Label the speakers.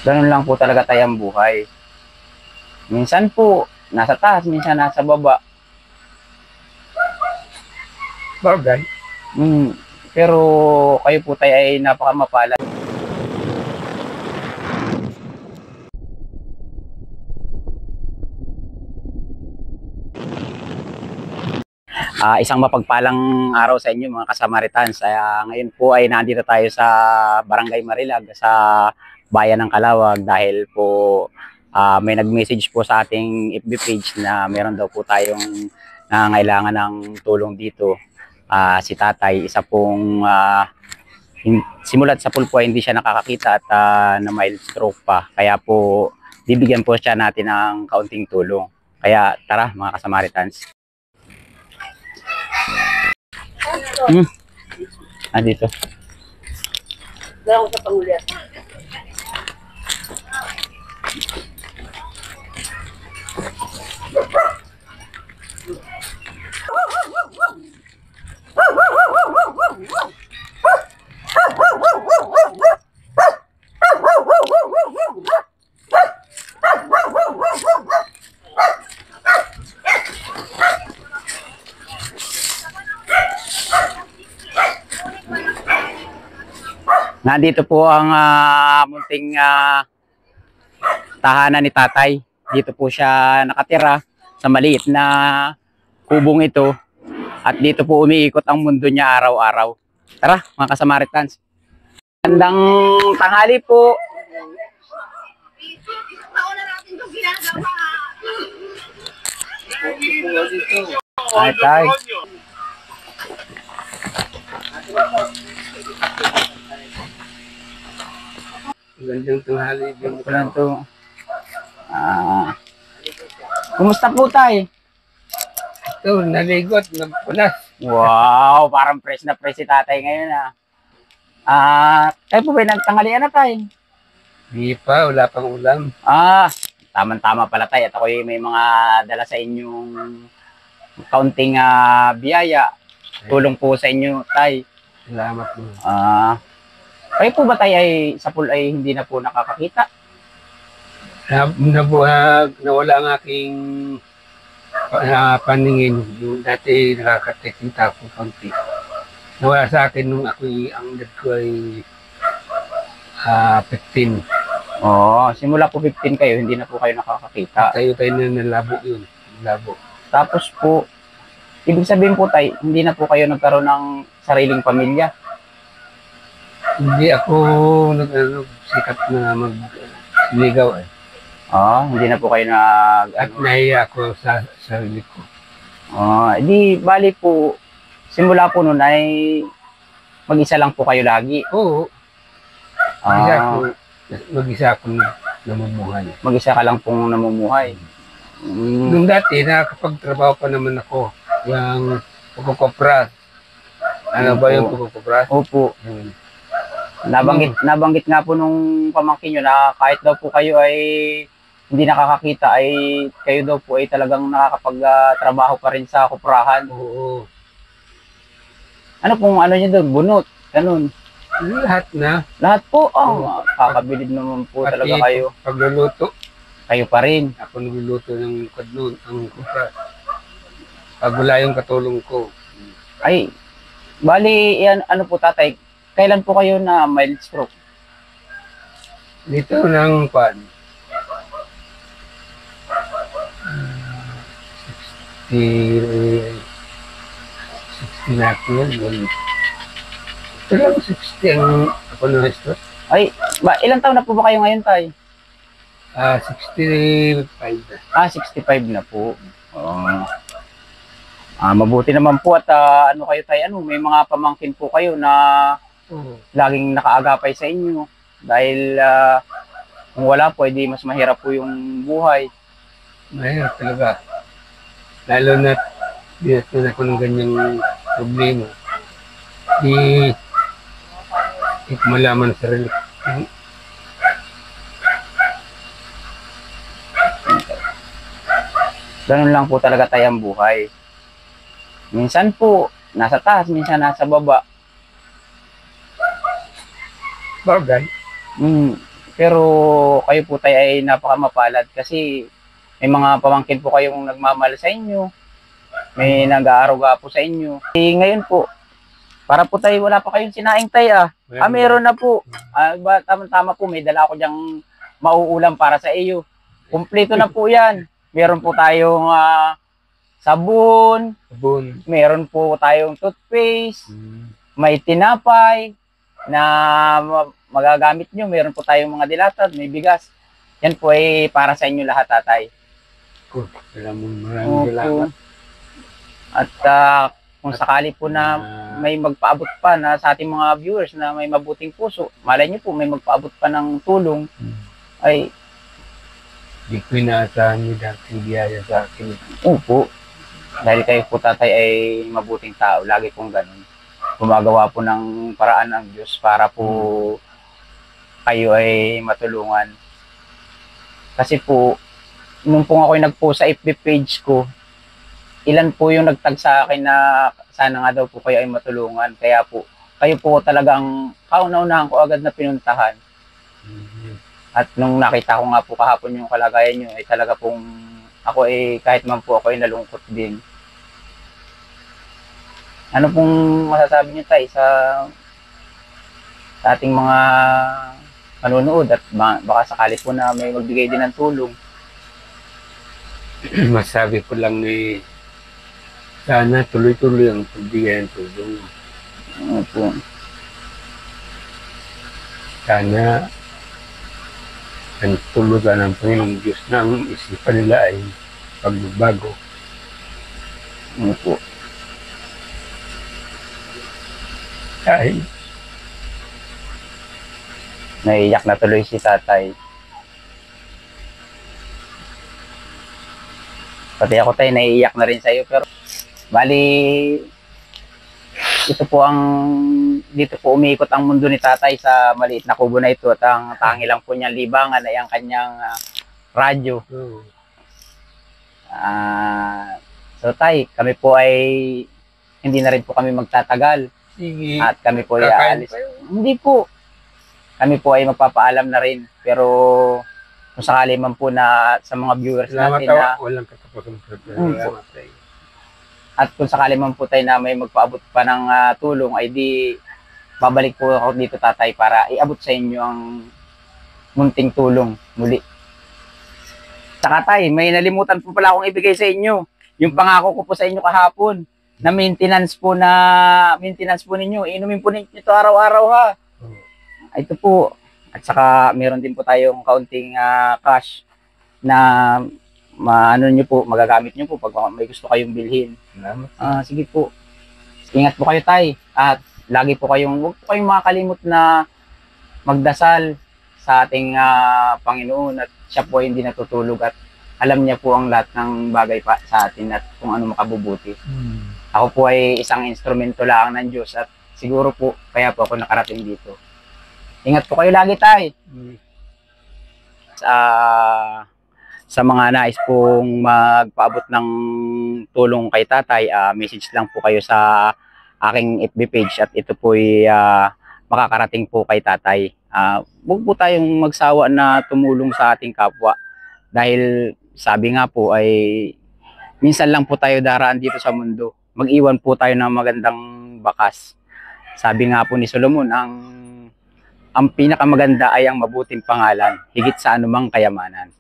Speaker 1: Ganun lang po talaga tayo ang buhay. Minsan po, nasa taas, minsan nasa baba.
Speaker 2: Bagay.
Speaker 1: Mm, pero kayo po tayo ay napakamapalad. Isang mapagpalang araw sa inyo mga kasamaritans. Ngayon po ay nandito tayo sa Barangay Marilag sa Bayan ng Calawag dahil po may nag-message po sa ating FB page na meron daw po tayong nangangailangan ng tulong dito. Si tatay, isa pong simulat sa pulpo hindi siya nakakakita at na mild stroke pa. Kaya po bibigyan po siya natin ng kaunting tulong. Kaya tara mga kasamaritans. Dito.
Speaker 3: Dalawa sa pangulit.
Speaker 1: Nandito po ang munting tahanan ni tatay. Dito po siya nakatira sa maliit na kubong ito. At dito po umiikot ang mundo niya araw-araw. Tara mga kasamaritans. Magandang tanghali po. Ay, tay.
Speaker 2: Magandang tanghali din
Speaker 1: Ito lang to. Kumusta po tay?
Speaker 2: ito. Naligot, nagpunas.
Speaker 1: Wow, parang fresh na fresh si tatay ngayon tayo po ba nagtanghalian na tay?
Speaker 2: Di pa, wala pang ulam.
Speaker 1: Tama-tama pala tay. At ako may mga dala sa inyong kaunting biyaya. Tulong po sa inyo tay.
Speaker 2: Salamat mo.
Speaker 1: Kayo po ba tay ay sa pool ay hindi na po nakakakita?
Speaker 2: Nabuhag, nawala ang aking paningin. Yung dati nakakatikita ko konti. Nawala sa akin nung ang edad ko ay 15.
Speaker 1: Simula po 15 kayo, hindi na po kayo nakakakita.
Speaker 2: Tayo na nalabo yun. Labo.
Speaker 1: Tapos po, ibig sabihin po tay, hindi na po kayo nagkaroon ng sariling pamilya.
Speaker 2: Hindi ako sikat na magligaw eh.
Speaker 1: Hindi na po kayo nag...
Speaker 2: At nahiya ako sa sarili ko.
Speaker 1: Di bali po, simula po nun ay mag-isa lang po kayo lagi.
Speaker 2: Oo. Mag-isa ako namumuhay.
Speaker 1: Mag-isa ka lang pong namumuhay.
Speaker 2: Nung dati, nakakapagtrabaho pa naman ako. Yung pagkukopras. Ano ba yung pagkukopras?
Speaker 1: Opo. Nabanggit nga po nung pamangkin nyo na kahit daw po kayo ay hindi nakakakita ay kayo daw po ay talagang nakakapagtrabaho pa rin sa kuprahan.
Speaker 2: Oo.
Speaker 1: Ano pong ano nyo doon? Bunot? Ganun.
Speaker 2: Lahat na.
Speaker 1: Lahat po? Kakabilib naman po
Speaker 2: Pati
Speaker 1: talaga kayo.
Speaker 2: Pagluluto.
Speaker 1: Kayo pa rin.
Speaker 2: Ako nagluluto ng kadlun, ang kupras. Pag wala yung katulong ko.
Speaker 1: Ay, bali, yan, ano po tatay, kailan po kayo na mild stroke?
Speaker 2: Dito ng pan. 60 na ako yun. Pero 60 ang ako na ito.
Speaker 1: Ay, ilang taon na po ba kayo ngayon, tay?
Speaker 2: 65 na.
Speaker 1: 65 na po. Mabuti naman po at ano kayo tayo, may mga pamangkin po kayo na laging nakaagapay sa inyo. Dahil kung wala po, edi mas mahirap po yung buhay.
Speaker 2: Mahirap talaga. Lalo na dinatnan ako ng ganyang problema. Di ko malaman sa sarili.
Speaker 1: Ganun lang po talaga tayo ang buhay. Minsan po, nasa taas, minsan nasa baba.
Speaker 2: Bagay.
Speaker 1: Pero kayo po tayo ay napakamapalad kasi may mga pamangkin po kayong nagmamahal sa inyo, may nag-aaruga po sa inyo. Ngayon po, para po tayo wala pa kayong sinaing tay meron na po. Tama-tama po, may dala ako diyang mauulam para sa iyo. Kumpleto na po yan. Meron po tayong sabon, meron po tayong toothpaste, may tinapay na magagamit nyo. Meron po tayong mga dilatad, may bigas. Yan po ay para sa inyo lahat, tatay.
Speaker 2: Maraming salamat.
Speaker 1: At kung sakali po na may magpaabot pa na sa ating mga viewers na may mabuting puso, malay nyo po may magpaabot pa ng tulong, ay
Speaker 2: Di ko inaasahan niyo dating biyaya sa akin.
Speaker 1: opo. Dahil kayo po, tatay, ay mabuting tao. Lagi pong ganun. Gumagawa po ng paraan ang Diyos para po kayo ay matulungan. Kasi po, nung po ako'y nag-post sa FB page ko, ilan po yung nagtag sa akin na sana nga daw po kayo ay matulungan. Kaya po, kayo po talagang kauna-unahan ko agad na pinuntahan. At nung nakita ko nga po kahapon yung kalagayan nyo, ay talaga pong ako ay kahit man po ako ay nalungkot din. Ano pong masasabi nyo, tay, sa ating mga manonood at baka sakali po na may magbigay din ng tulong?
Speaker 2: Masabi ko lang sana tuloy-tuloy ang pagbigay ng tulong.
Speaker 1: Opo.
Speaker 2: Sana ang tulugan ng Panginoong Diyos na ang isipan nila ay pagbabago.
Speaker 1: Opo.
Speaker 2: Ay,
Speaker 1: Naiiyak na tuloy si tatay. Pati ako, tay, naiiyak na rin sa'yo. Pero, bali, ito po dito po umiikot ang mundo ni tatay sa maliit na kubo na ito. At ang tangi lang po niyang libangan ay ang kanyang radyo. So, tay, kami po ay hindi na rin po kami magtatagal.
Speaker 2: sige.
Speaker 1: At kami po ay
Speaker 2: Kakain
Speaker 1: aalis. Hindi po. Kami po ay magpapaalam na rin. Pero kung sakali man po na sa mga viewers
Speaker 2: Salamat
Speaker 1: natin na,
Speaker 2: walang katapusan sa
Speaker 1: Salamat at kung sakali man po tayo na may magpaabot pa ng tulong, ay di babalik po ako dito, tatay, para iabot sa inyo ang munting tulong muli. Saka, tay, may nalimutan po pala akong ibigay sa inyo. Yung pangako ko po sa inyo kahapon na maintenance po ninyo. Inumin po ninyo ito araw-araw, ha. Ito po. At saka meron din po tayong kaunting cash na nyo po, magagamit nyo po pag may gusto kayong bilhin.
Speaker 2: Salamat.
Speaker 1: Sige po. Ingat po kayo, tay. At lagi po huwag po kayong makakalimot na magdasal sa ating Panginoon, at siya po ay hindi natutulog at alam niya po ang lahat ng bagay pa sa atin at kung ano makabubuti. Ako po ay isang instrumento lang ng Diyos at siguro po kaya po ako nakarating dito. Ingat po kayo lagi, tay. Sa mga nais pong magpaabot ng tulong kay tatay, message lang po kayo sa aking FB page at ito po ay makakarating po kay tatay. Huwag po tayong magsawa na tumulong sa ating kapwa dahil sabi nga po ay minsan lang po tayo daraan dito sa mundo. Mag-iwan po tayo ng magandang bakas. Sabi nga po ni Solomon, ang pinakamaganda ay ang mabuting pangalan, higit sa anumang kayamanan.